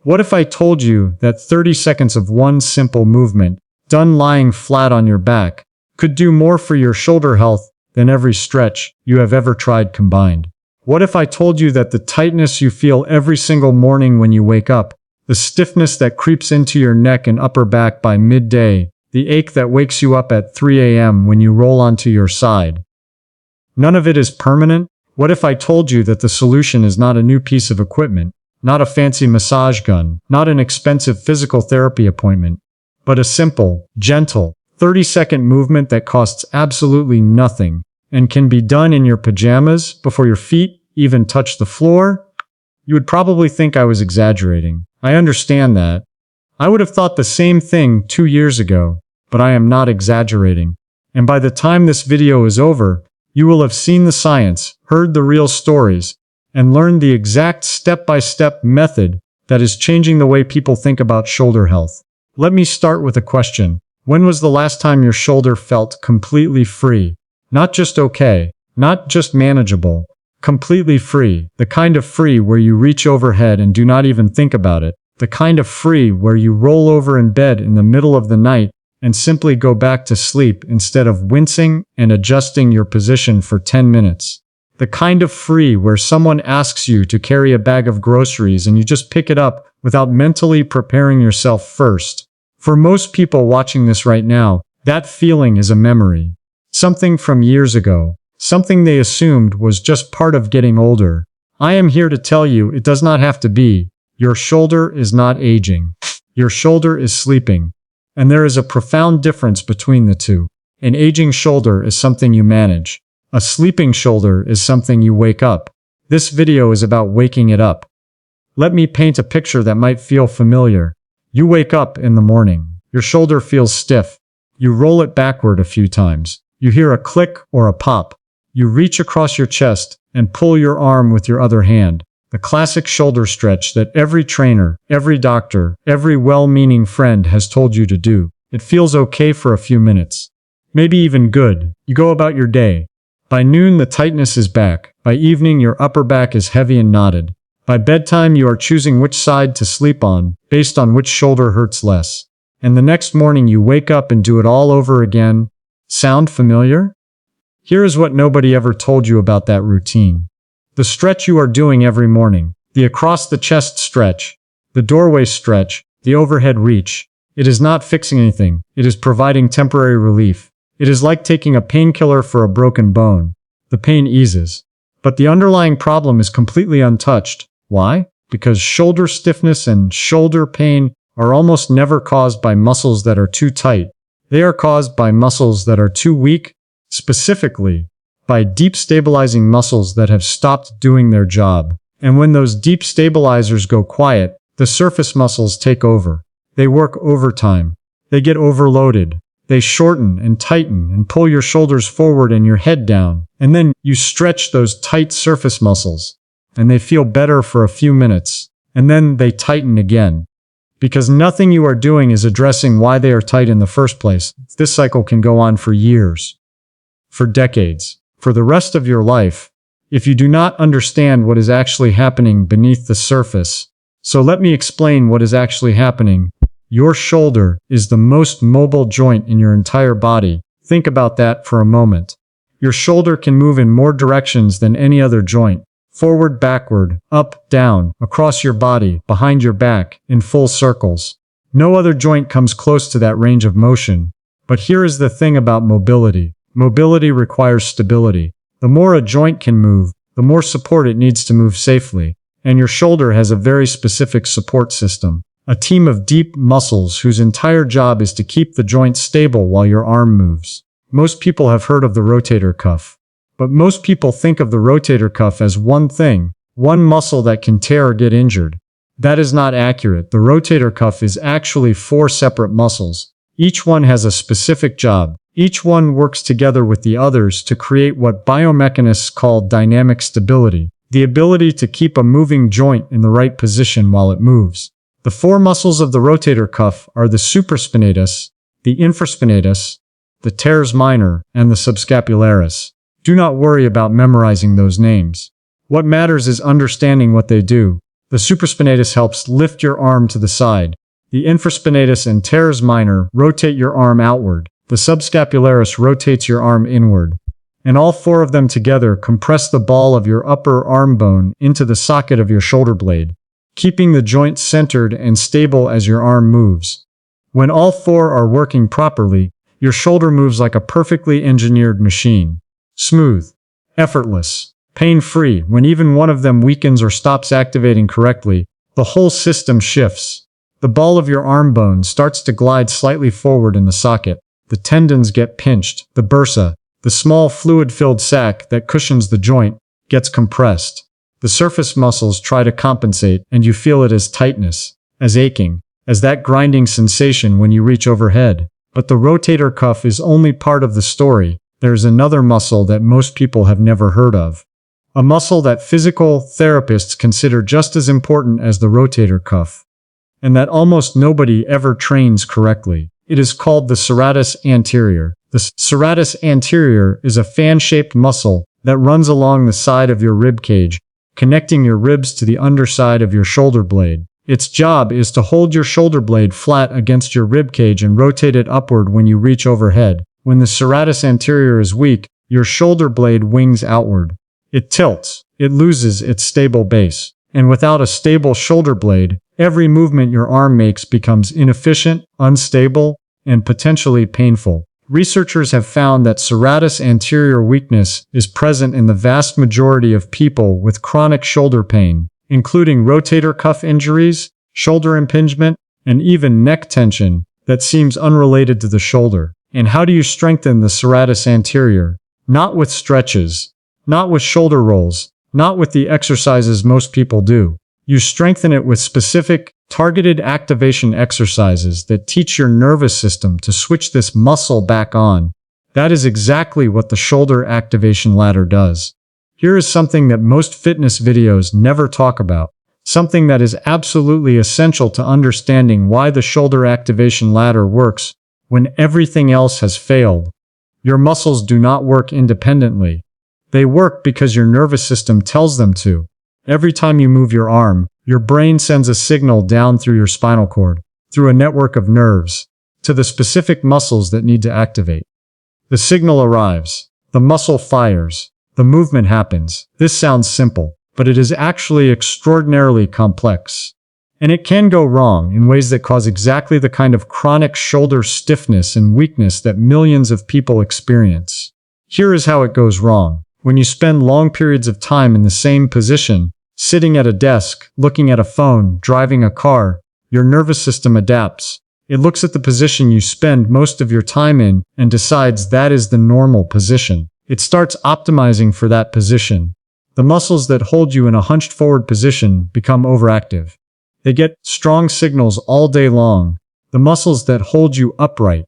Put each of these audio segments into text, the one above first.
What if I told you that 30 seconds of one simple movement, done lying flat on your back, could do more for your shoulder health than every stretch you have ever tried combined? What if I told you that the tightness you feel every single morning when you wake up, the stiffness that creeps into your neck and upper back by midday, the ache that wakes you up at 3 a.m. when you roll onto your side, none of it is permanent? What if I told you that the solution is not a new piece of equipment, not a fancy massage gun, not an expensive physical therapy appointment, but a simple, gentle, 30-second movement that costs absolutely nothing and can be done in your pajamas before your feet even touch the floor? You would probably think I was exaggerating. I understand that. I would have thought the same thing 2 years ago, but I am not exaggerating. And by the time this video is over, you will have seen the science, heard the real stories, and learned the exact step-by-step method that is changing the way people think about shoulder health. Let me start with a question. When was the last time your shoulder felt completely free? Not just okay, not just manageable, completely free. The kind of free where you reach overhead and do not even think about it. The kind of free where you roll over in bed in the middle of the night and simply go back to sleep instead of wincing and adjusting your position for 10 minutes. The kind of free where someone asks you to carry a bag of groceries and you just pick it up without mentally preparing yourself first. For most people watching this right now, that feeling is a memory. Something from years ago. Something they assumed was just part of getting older. I am here to tell you it does not have to be. Your shoulder is not aging. Your shoulder is sleeping. And there is a profound difference between the two. An aging shoulder is something you manage. A sleeping shoulder is something you wake up. This video is about waking it up. Let me paint a picture that might feel familiar. You wake up in the morning. Your shoulder feels stiff. You roll it backward a few times. You hear a click or a pop. You reach across your chest and pull your arm with your other hand. The classic shoulder stretch that every trainer, every doctor, every well-meaning friend has told you to do. It feels okay for a few minutes. Maybe even good. You go about your day. By noon, the tightness is back. By evening, your upper back is heavy and knotted. By bedtime, you are choosing which side to sleep on, based on which shoulder hurts less. And the next morning, you wake up and do it all over again. Sound familiar? Here is what nobody ever told you about that routine. The stretch you are doing every morning, the across-the-chest stretch, the doorway stretch, the overhead reach, it is not fixing anything. It is providing temporary relief. It is like taking a painkiller for a broken bone. The pain eases. But the underlying problem is completely untouched. Why? Because shoulder stiffness and shoulder pain are almost never caused by muscles that are too tight. They are caused by muscles that are too weak, specifically by deep stabilizing muscles that have stopped doing their job. And when those deep stabilizers go quiet, the surface muscles take over. They work overtime. They get overloaded. They shorten and tighten and pull your shoulders forward and your head down. And then you stretch those tight surface muscles. And they feel better for a few minutes. And then they tighten again. Because nothing you are doing is addressing why they are tight in the first place. This cycle can go on for years. For decades. For the rest of your life. If you do not understand what is actually happening beneath the surface. So let me explain what is actually happening. Your shoulder is the most mobile joint in your entire body. Think about that for a moment. Your shoulder can move in more directions than any other joint. Forward, backward, up, down, across your body, behind your back, in full circles. No other joint comes close to that range of motion. But here is the thing about mobility. Mobility requires stability. The more a joint can move, the more support it needs to move safely. And your shoulder has a very specific support system. A team of deep muscles whose entire job is to keep the joint stable while your arm moves. Most people have heard of the rotator cuff. But most people think of the rotator cuff as one thing, one muscle that can tear or get injured. That is not accurate. The rotator cuff is actually 4 separate muscles. Each one has a specific job. Each one works together with the others to create what biomechanists call dynamic stability, the ability to keep a moving joint in the right position while it moves. The 4 muscles of the rotator cuff are the supraspinatus, the infraspinatus, the teres minor, and the subscapularis. Do not worry about memorizing those names. What matters is understanding what they do. The supraspinatus helps lift your arm to the side. The infraspinatus and teres minor rotate your arm outward. The subscapularis rotates your arm inward. And all four of them together compress the ball of your upper arm bone into the socket of your shoulder blade, keeping the joint centered and stable as your arm moves. When all four are working properly, your shoulder moves like a perfectly engineered machine. Smooth, effortless, pain-free. When even one of them weakens or stops activating correctly, the whole system shifts. The ball of your arm bone starts to glide slightly forward in the socket. The tendons get pinched. The bursa, the small fluid-filled sac that cushions the joint, gets compressed. The surface muscles try to compensate, and you feel it as tightness, as aching, as that grinding sensation when you reach overhead. But the rotator cuff is only part of the story. There's another muscle that most people have never heard of. A muscle that physical therapists consider just as important as the rotator cuff, and that almost nobody ever trains correctly. It is called the serratus anterior. The serratus anterior is a fan-shaped muscle that runs along the side of your rib cage, connecting your ribs to the underside of your shoulder blade. Its job is to hold your shoulder blade flat against your rib cage and rotate it upward when you reach overhead. When the serratus anterior is weak, your shoulder blade wings outward. It tilts. It loses its stable base. And without a stable shoulder blade, every movement your arm makes becomes inefficient, unstable, and potentially painful. Researchers have found that serratus anterior weakness is present in the vast majority of people with chronic shoulder pain, including rotator cuff injuries, shoulder impingement, and even neck tension that seems unrelated to the shoulder. And how do you strengthen the serratus anterior? Not with stretches, not with shoulder rolls, not with the exercises most people do. You strengthen it with specific, targeted activation exercises that teach your nervous system to switch this muscle back on. That is exactly what the shoulder activation ladder does. Here is something that most fitness videos never talk about, something that is absolutely essential to understanding why the shoulder activation ladder works when everything else has failed. Your muscles do not work independently. They work because your nervous system tells them to. Every time you move your arm, your brain sends a signal down through your spinal cord, through a network of nerves, to the specific muscles that need to activate. The signal arrives. The muscle fires. The movement happens. This sounds simple, but it is actually extraordinarily complex. And it can go wrong in ways that cause exactly the kind of chronic shoulder stiffness and weakness that millions of people experience. Here is how it goes wrong. When you spend long periods of time in the same position, sitting at a desk, looking at a phone, driving a car, your nervous system adapts. It looks at the position you spend most of your time in and decides that is the normal position. It starts optimizing for that position. The muscles that hold you in a hunched forward position become overactive. They get strong signals all day long. The muscles that hold you upright,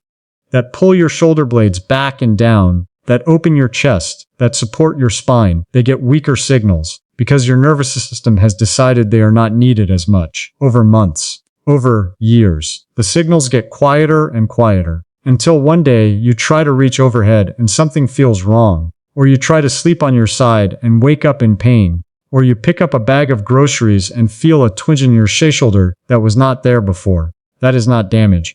that pull your shoulder blades back and down, that open your chest, that support your spine, they get weaker signals because your nervous system has decided they are not needed as much. Over months, over years, the signals get quieter and quieter until one day you try to reach overhead and something feels wrong, or you try to sleep on your side and wake up in pain, or you pick up a bag of groceries and feel a twinge in your shoulder that was not there before. That is not damage.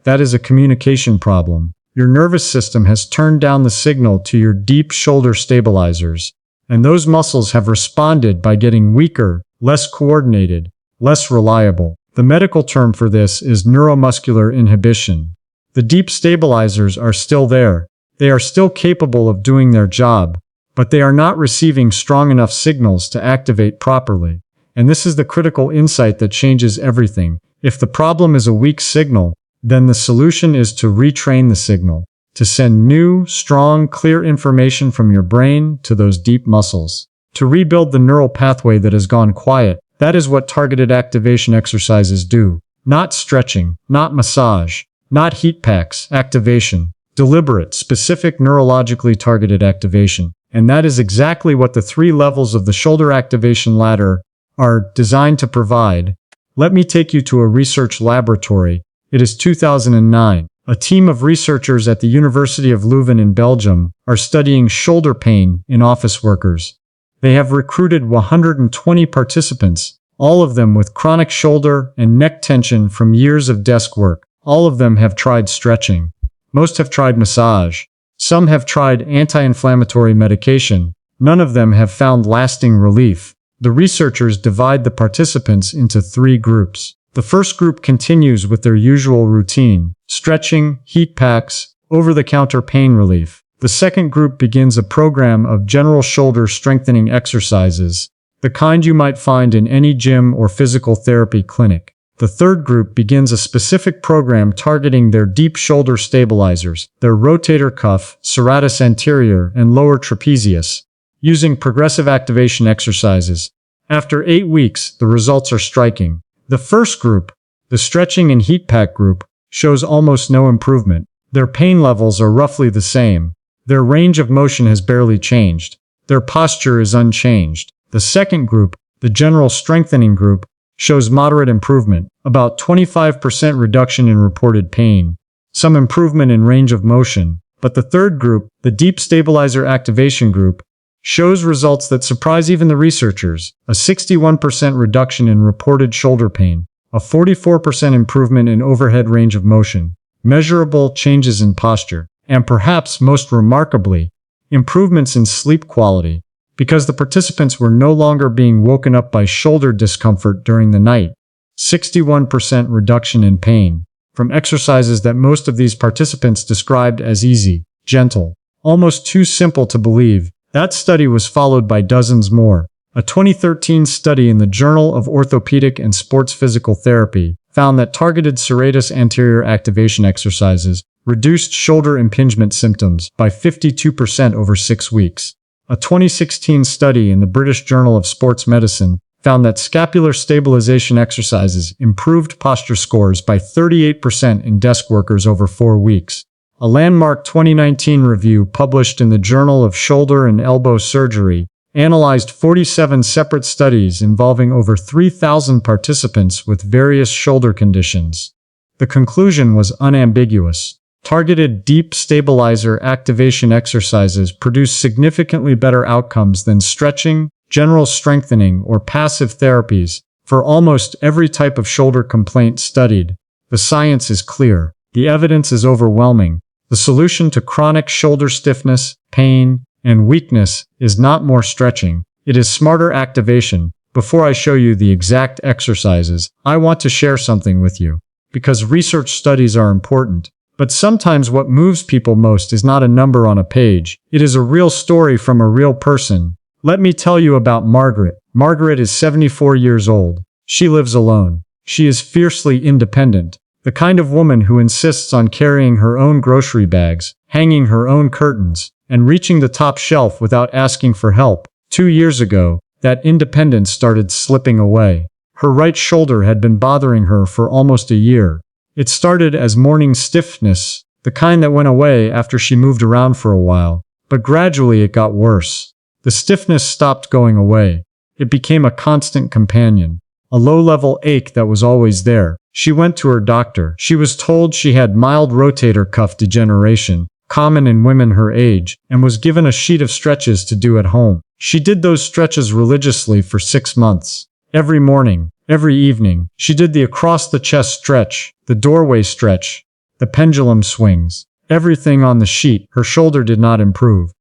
That is a communication problem. Your nervous system has turned down the signal to your deep shoulder stabilizers, and those muscles have responded by getting weaker, less coordinated, less reliable. The medical term for this is neuromuscular inhibition. The deep stabilizers are still there. They are still capable of doing their job, but they are not receiving strong enough signals to activate properly. And this is the critical insight that changes everything. If the problem is a weak signal, then the solution is to retrain the signal, to send new, strong, clear information from your brain to those deep muscles, to rebuild the neural pathway that has gone quiet. That is what targeted activation exercises do. Not stretching, not massage, not heat packs, activation. Deliberate, specific neurologically targeted activation. And that is exactly what the 3 levels of the shoulder activation ladder are designed to provide. Let me take you to a research laboratory. It is 2009. A team of researchers at the University of Leuven in Belgium are studying shoulder pain in office workers. They have recruited 120 participants, all of them with chronic shoulder and neck tension from years of desk work. All of them have tried stretching. Most have tried massage. Some have tried anti-inflammatory medication. None of them have found lasting relief. The researchers divide the participants into 3 groups. The first group continues with their usual routine: stretching, heat packs, over-the-counter pain relief. The second group begins a program of general shoulder strengthening exercises, the kind you might find in any gym or physical therapy clinic. The third group begins a specific program targeting their deep shoulder stabilizers, their rotator cuff, serratus anterior, and lower trapezius, using progressive activation exercises. After 8 weeks, the results are striking. The first group, the stretching and heat pack group, shows almost no improvement. Their pain levels are roughly the same. Their range of motion has barely changed. Their posture is unchanged. The second group, the general strengthening group, shows moderate improvement, about 25% reduction in reported pain, some improvement in range of motion. But the third group, the deep stabilizer activation group, shows results that surprise even the researchers: a 61% reduction in reported shoulder pain, a 44% improvement in overhead range of motion, measurable changes in posture, and perhaps most remarkably, improvements in sleep quality, because the participants were no longer being woken up by shoulder discomfort during the night. 61% reduction in pain, from exercises that most of these participants described as easy, gentle, almost too simple to believe. That study was followed by dozens more. A 2013 study in the Journal of Orthopedic and Sports Physical Therapy found that targeted serratus anterior activation exercises reduced shoulder impingement symptoms by 52% over 6 weeks. A 2016 study in the British Journal of Sports Medicine found that scapular stabilization exercises improved posture scores by 38% in desk workers over 4 weeks. A landmark 2019 review published in the Journal of Shoulder and Elbow Surgery analyzed 47 separate studies involving over 3,000 participants with various shoulder conditions. The conclusion was unambiguous. Targeted deep stabilizer activation exercises produce significantly better outcomes than stretching, general strengthening, or passive therapies for almost every type of shoulder complaint studied. The science is clear. The evidence is overwhelming. The solution to chronic shoulder stiffness, pain, and weakness is not more stretching. It is smarter activation. Before I show you the exact exercises, I want to share something with you. Because research studies are important. But sometimes what moves people most is not a number on a page. It is a real story from a real person. Let me tell you about Margaret. Margaret is 74 years old. She lives alone. She is fiercely independent. The kind of woman who insists on carrying her own grocery bags, hanging her own curtains, and reaching the top shelf without asking for help. 2 years ago, that independence started slipping away. Her right shoulder had been bothering her for almost a year. It started as morning stiffness, the kind that went away after she moved around for a while, but gradually it got worse. The stiffness stopped going away. It became a constant companion, a low-level ache that was always there. She went to her doctor. She was told she had mild rotator cuff degeneration, common in women her age, and was given a sheet of stretches to do at home. She did those stretches religiously for 6 months. Every morning, every evening, she did the across-the-chest stretch, the doorway stretch, the pendulum swings, everything on the sheet. Her shoulder did not improve.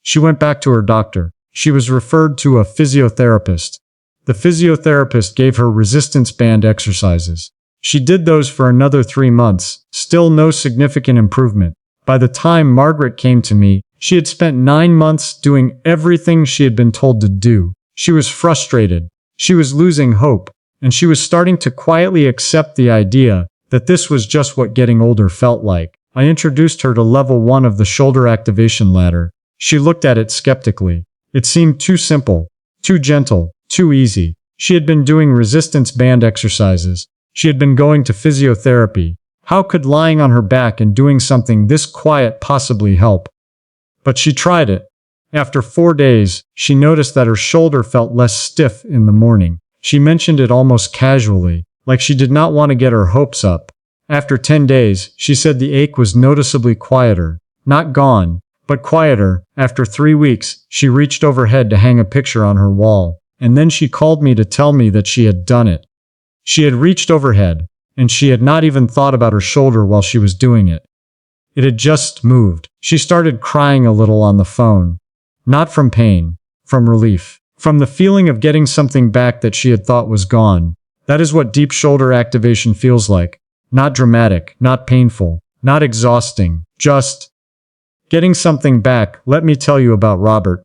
She went back to her doctor. She was referred to a physiotherapist. The physiotherapist gave her resistance band exercises. She did those for another 3 months, still no significant improvement. By the time Margaret came to me, she had spent 9 months doing everything she had been told to do. She was frustrated. She was losing hope, and she was starting to quietly accept the idea that this was just what getting older felt like. I introduced her to level 1 of the shoulder activation ladder. She looked at it skeptically. It seemed too simple, too gentle, too easy. She had been doing resistance band exercises. She had been going to physiotherapy. How could lying on her back and doing something this quiet possibly help? But she tried it. After 4 days, she noticed that her shoulder felt less stiff in the morning. She mentioned it almost casually, like she did not want to get her hopes up. After 10 days, she said the ache was noticeably quieter. Not gone, but quieter. After 3 weeks, she reached overhead to hang a picture on her wall. and then she called me to tell me that she had done it. She had reached overhead, and she had not even thought about her shoulder while she was doing it. It had just moved. She started crying a little on the phone. Not from pain, from relief, from the feeling of getting something back that she had thought was gone. That is what deep shoulder activation feels like. Not dramatic, not painful, not exhausting, just getting something back. Let me tell you about Robert.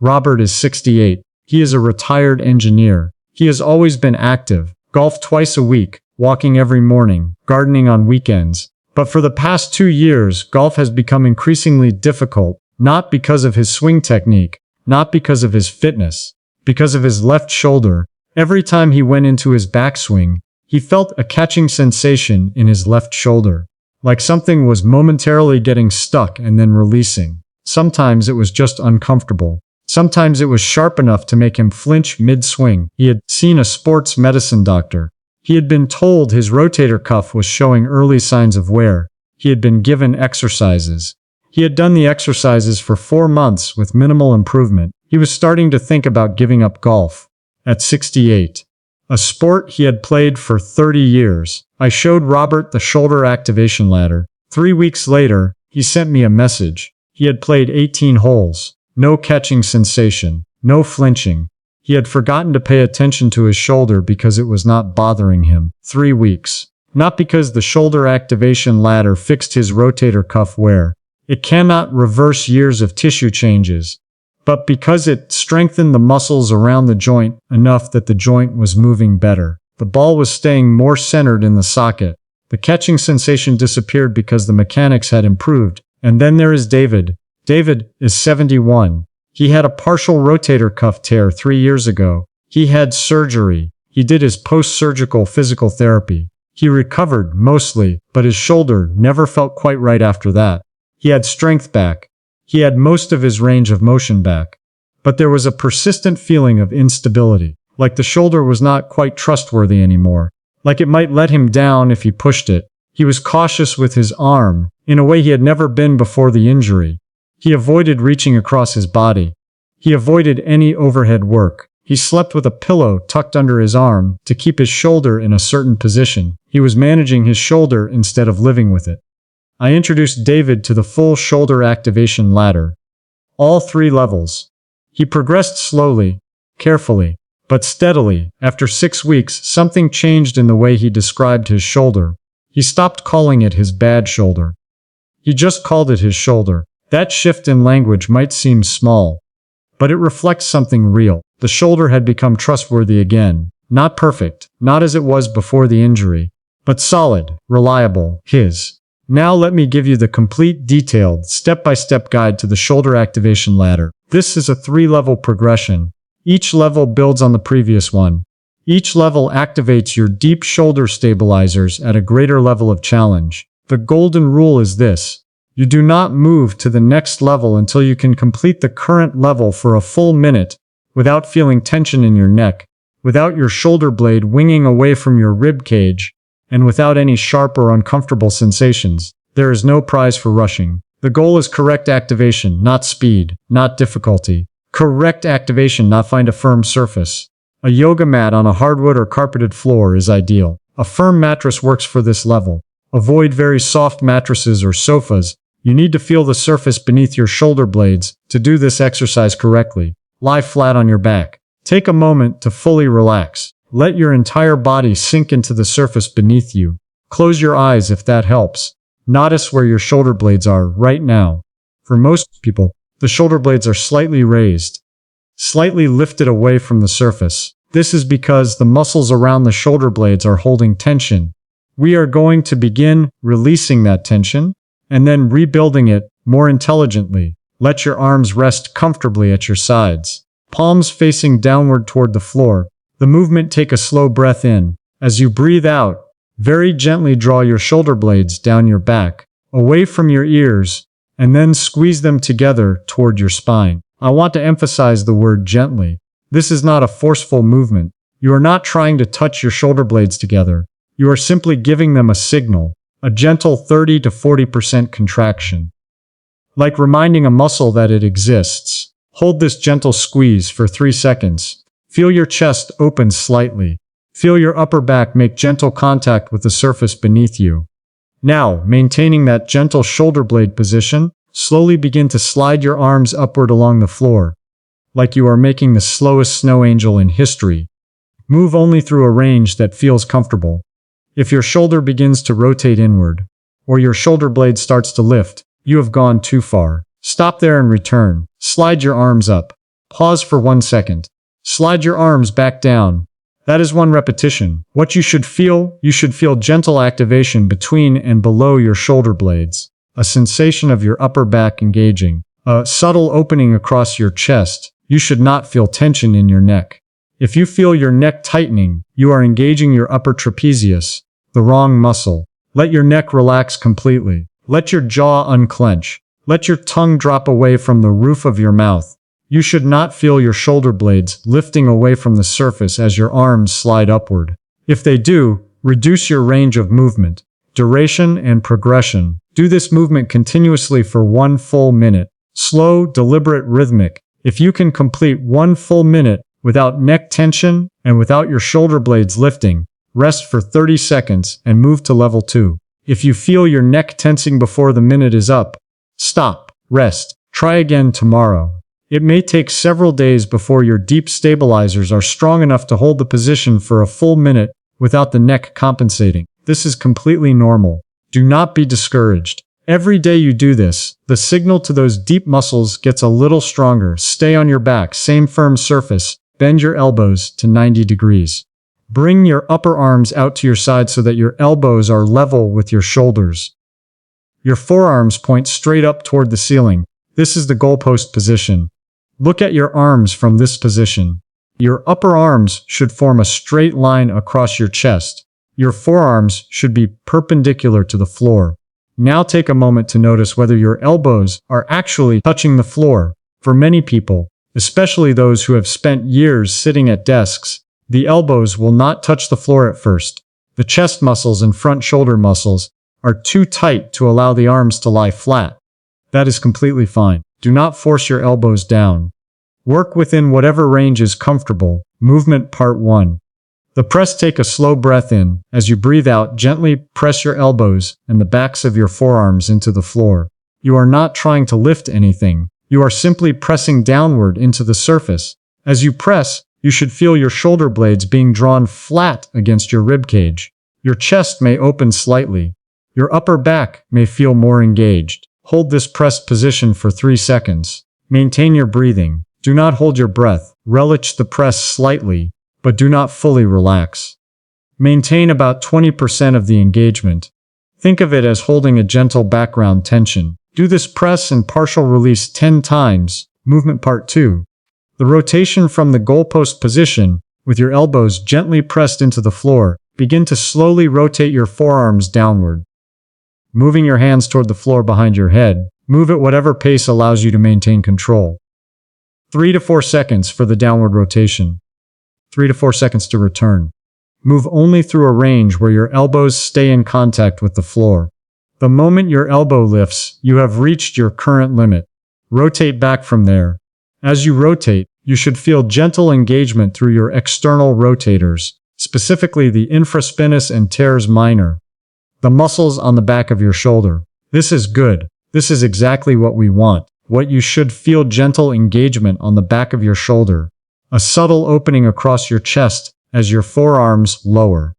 Robert is 68. He is a retired engineer. He has always been active, golf twice a week, walking every morning, gardening on weekends. But for the past 2 years, golf has become increasingly difficult, not because of his swing technique, not because of his fitness, because of his left shoulder. Every time he went into his backswing, he felt a catching sensation in his left shoulder, like something was momentarily getting stuck and then releasing. Sometimes it was just uncomfortable. Sometimes it was sharp enough to make him flinch mid-swing. He had seen a sports medicine doctor. He had been told his rotator cuff was showing early signs of wear. He had been given exercises. He had done the exercises for 4 months with minimal improvement. He was starting to think about giving up golf. At 68, a sport he had played for 30 years, I showed Robert the shoulder activation ladder. 3 weeks later, he sent me a message. He had played 18 holes. No catching sensation. No flinching. He had forgotten to pay attention to his shoulder because it was not bothering him. 3 weeks. Not because the shoulder activation ladder fixed his rotator cuff wear. It cannot reverse years of tissue changes. But because it strengthened the muscles around the joint enough that the joint was moving better. The ball was staying more centered in the socket. The catching sensation disappeared because the mechanics had improved. And then there is David. David is 71. He had a partial rotator cuff tear 3 years ago. He had surgery. He did his post-surgical physical therapy. He recovered mostly, but his shoulder never felt quite right after that. He had strength back. He had most of his range of motion back. But there was a persistent feeling of instability, like the shoulder was not quite trustworthy anymore, like it might let him down if he pushed it. He was cautious with his arm, in a way he had never been before the injury. He avoided reaching across his body. He avoided any overhead work. He slept with a pillow tucked under his arm to keep his shoulder in a certain position. He was managing his shoulder instead of living with it. I introduced David to the full shoulder activation ladder. All 3 levels. He progressed slowly, carefully, but steadily. After 6 weeks, something changed in the way he described his shoulder. He stopped calling it his bad shoulder. He just called it his shoulder. That shift in language might seem small, but it reflects something real. The shoulder had become trustworthy again. Not perfect, not as it was before the injury, but solid, reliable, his. Now let me give you the complete, detailed, step-by-step guide to the shoulder activation ladder. This is a 3-level progression. Each level builds on the previous one. Each level activates your deep shoulder stabilizers at a greater level of challenge. The golden rule is this. You do not move to the next level until you can complete the current level for a full minute without feeling tension in your neck, without your shoulder blade winging away from your rib cage, and without any sharp or uncomfortable sensations. There is no prize for rushing. The goal is correct activation, not speed, not difficulty. Correct activation, not find a firm surface. A yoga mat on a hardwood or carpeted floor is ideal. A firm mattress works for this level. Avoid very soft mattresses or sofas. You need to feel the surface beneath your shoulder blades to do this exercise correctly. Lie flat on your back. Take a moment to fully relax. Let your entire body sink into the surface beneath you. Close your eyes if that helps. Notice where your shoulder blades are right now. For most people, the shoulder blades are slightly raised, slightly lifted away from the surface. This is because the muscles around the shoulder blades are holding tension. We are going to begin releasing that tension and then rebuilding it more intelligently. Let your arms rest comfortably at your sides, palms facing downward toward the floor. The movement, take a slow breath in. As you breathe out, very gently draw your shoulder blades down your back, away from your ears, and then squeeze them together toward your spine. I want to emphasize the word gently. This is not a forceful movement. You are not trying to touch your shoulder blades together. You are simply giving them a signal, a gentle 30 to 40% contraction. Like reminding a muscle that it exists. Hold this gentle squeeze for 3 seconds. Feel your chest open slightly. Feel your upper back make gentle contact with the surface beneath you. Now, maintaining that gentle shoulder blade position, slowly begin to slide your arms upward along the floor, like you are making the slowest snow angel in history. Move only through a range that feels comfortable. If your shoulder begins to rotate inward, or your shoulder blade starts to lift, you have gone too far. Stop there and return. Slide your arms up. Pause for 1 second. Slide your arms back down. That is 1 repetition. What you should feel gentle activation between and below your shoulder blades, a sensation of your upper back engaging, a subtle opening across your chest. You should not feel tension in your neck. If you feel your neck tightening, you are engaging your upper trapezius, the wrong muscle. Let your neck relax completely. Let your jaw unclench. Let your tongue drop away from the roof of your mouth. You should not feel your shoulder blades lifting away from the surface as your arms slide upward. If they do, reduce your range of movement, duration, and progression. Do this movement continuously for 1 full minute. Slow, deliberate, rhythmic. If you can complete 1 full minute without neck tension and without your shoulder blades lifting, rest for 30 seconds and move to level 2. If you feel your neck tensing before the minute is up, stop, rest, try again tomorrow. It may take several days before your deep stabilizers are strong enough to hold the position for a full minute without the neck compensating. This is completely normal. Do not be discouraged. Every day you do this, the signal to those deep muscles gets a little stronger. Stay on your back, same firm surface. Bend your elbows to 90 degrees. Bring your upper arms out to your side so that your elbows are level with your shoulders. Your forearms point straight up toward the ceiling. This is the goalpost position. Look at your arms from this position. Your upper arms should form a straight line across your chest. Your forearms should be perpendicular to the floor. Now take a moment to notice whether your elbows are actually touching the floor. For many people, especially those who have spent years sitting at desks, the elbows will not touch the floor at first. The chest muscles and front shoulder muscles are too tight to allow the arms to lie flat. That is completely fine. Do not force your elbows down. Work within whatever range is comfortable. Movement Part 1. The press. Take a slow breath in. As you breathe out, gently press your elbows and the backs of your forearms into the floor. You are not trying to lift anything. You are simply pressing downward into the surface. As you press, you should feel your shoulder blades being drawn flat against your rib cage. Your chest may open slightly. Your upper back may feel more engaged. Hold this pressed position for 3 seconds. Maintain your breathing. Do not hold your breath. Relish the press slightly, but do not fully relax. Maintain about 20% of the engagement. Think of it as holding a gentle background tension. Do this press and partial release 10 times. Movement Part 2. The rotation from the goalpost position, with your elbows gently pressed into the floor, begin to slowly rotate your forearms downward. Moving your hands toward the floor behind your head, move at whatever pace allows you to maintain control. 3 to 4 seconds for the downward rotation. 3 to 4 seconds to return. Move only through a range where your elbows stay in contact with the floor. The moment your elbow lifts, you have reached your current limit. Rotate back from there. As you rotate, you should feel gentle engagement through your external rotators, specifically the infraspinous and teres minor, the muscles on the back of your shoulder. This is good. This is exactly what we want. What you should feel gentle engagement on the back of your shoulder, a subtle opening across your chest as your forearms lower.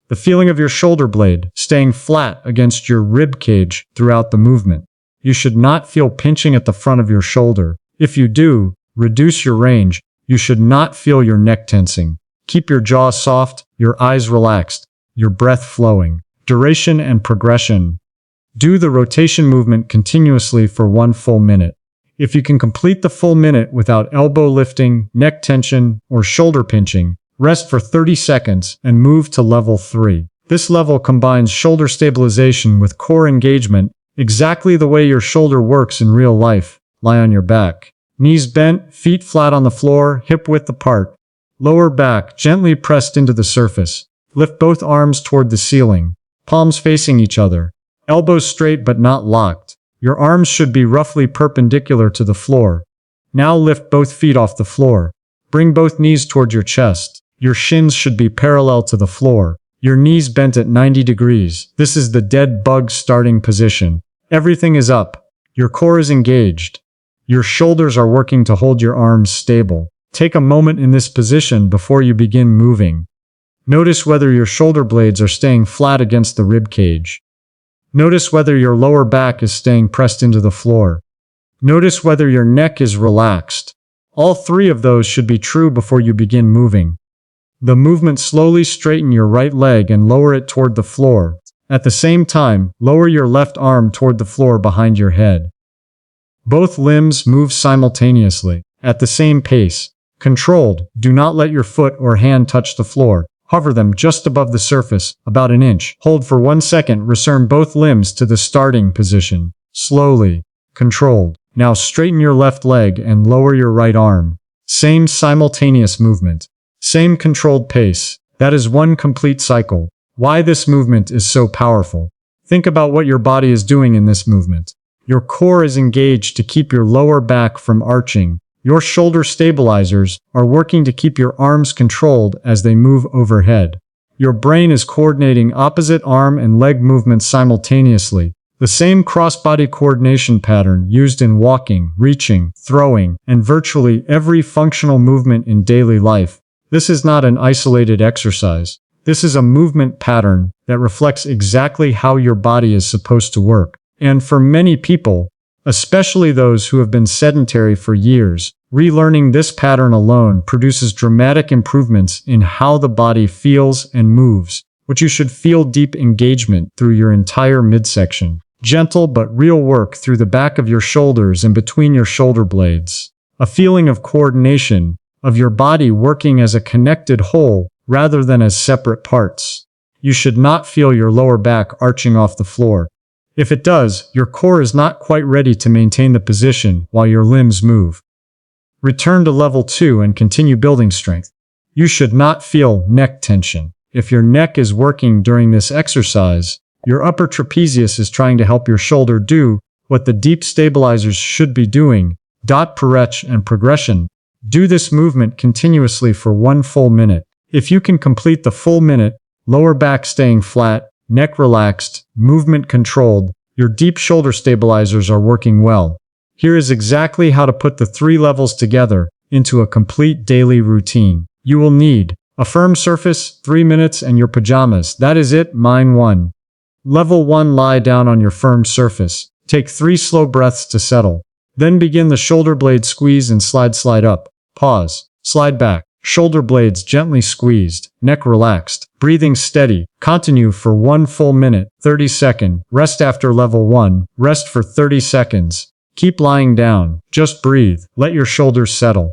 The feeling of your shoulder blade staying flat against your rib cage throughout the movement. You should not feel pinching at the front of your shoulder. If you do, reduce your range. You should not feel your neck tensing. Keep your jaw soft, your eyes relaxed, your breath flowing. Duration and progression. Do the rotation movement continuously for 1 full minute. If you can complete the full minute without elbow lifting, neck tension, or shoulder pinching, rest for 30 seconds and move to level 3. This level combines shoulder stabilization with core engagement, exactly the way your shoulder works in real life. Lie on your back. Knees bent, feet flat on the floor, hip width apart. Lower back gently pressed into the surface. Lift both arms toward the ceiling. Palms facing each other. Elbows straight but not locked. Your arms should be roughly perpendicular to the floor. Now lift both feet off the floor. Bring both knees toward your chest. Your shins should be parallel to the floor. Your knees bent at 90 degrees. This is the dead bug starting position. Everything is up. Your core is engaged. Your shoulders are working to hold your arms stable. Take a moment in this position before you begin moving. Notice whether your shoulder blades are staying flat against the rib cage. Notice whether your lower back is staying pressed into the floor. Notice whether your neck is relaxed. All three of those should be true before you begin moving. The movement slowly straighten your right leg and lower it toward the floor. At the same time, lower your left arm toward the floor behind your head. Both limbs move simultaneously, at the same pace. Controlled, do not let your foot or hand touch the floor. Hover them just above the surface, about an inch. Hold for 1 second, return both limbs to the starting position. Slowly. Controlled. Now straighten your left leg and lower your right arm. Same simultaneous movement. Same controlled pace. That is one complete cycle. Why this movement is so powerful. Think about what your body is doing in this movement. Your core is engaged to keep your lower back from arching. Your shoulder stabilizers are working to keep your arms controlled as they move overhead. Your brain is coordinating opposite arm and leg movements simultaneously. The same cross-body coordination pattern used in walking, reaching, throwing, and virtually every functional movement in daily life. This is not an isolated exercise. This is a movement pattern that reflects exactly how your body is supposed to work. And for many people, especially those who have been sedentary for years, relearning this pattern alone produces dramatic improvements in how the body feels and moves, which you should feel deep engagement through your entire midsection. Gentle but real work through the back of your shoulders and between your shoulder blades. A feeling of coordination, of your body working as a connected whole rather than as separate parts. You should not feel your lower back arching off the floor. If it does, your core is not quite ready to maintain the position while your limbs move. Return to level 2 and continue building strength. You should not feel neck tension. If your neck is working during this exercise, your upper trapezius is trying to help your shoulder do what the deep stabilizers should be doing. Perech and progression. Do this movement continuously for 1 full minute. If you can complete the full minute, lower back staying flat, neck relaxed, movement controlled, your deep shoulder stabilizers are working well. Here is exactly how to put the 3 levels together into a complete daily routine. You will need a firm surface, 3 minutes, and your pajamas. That is it. Mine 1. Level 1. Lie down on your firm surface. Take 3 slow breaths to settle. Then begin the shoulder blade squeeze and slide up. Pause. Slide back. Shoulder blades gently squeezed. Neck relaxed. Breathing steady. Continue for 1 full minute. 30 second. Rest after level 1. Rest for 30 seconds. Keep lying down. Just breathe. Let your shoulders settle.